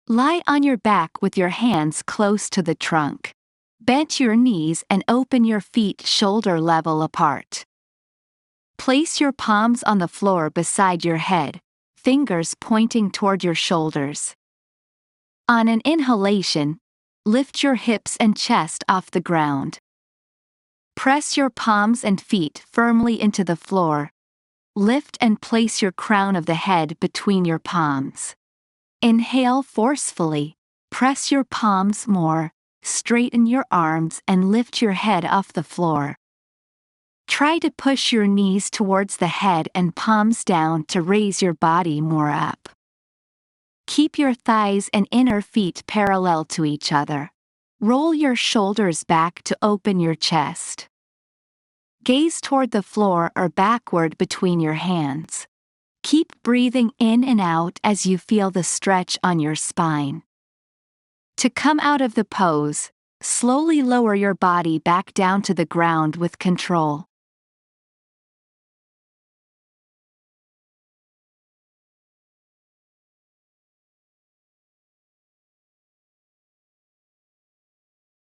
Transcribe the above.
Lie on your back with your hands close to the trunk. Bend your knees and open your feet shoulder level apart. Place your palms on the floor beside your head, fingers pointing toward your shoulders. On an inhalation, lift your hips and chest off the ground. Press your palms and feet firmly into the floor. Lift and place your crown of the head between your palms. Inhale forcefully. Press your palms more, straighten your arms and lift your head off the floor. Try to push your knees towards the head and palms down to raise your body more up. Keep your thighs and inner feet parallel to each other. Roll your shoulders back to open your chest. Gaze toward the floor or backward between your hands. Keep breathing in and out as you feel the stretch on your spine. To come out of the pose, slowly lower your body back down to the ground with control.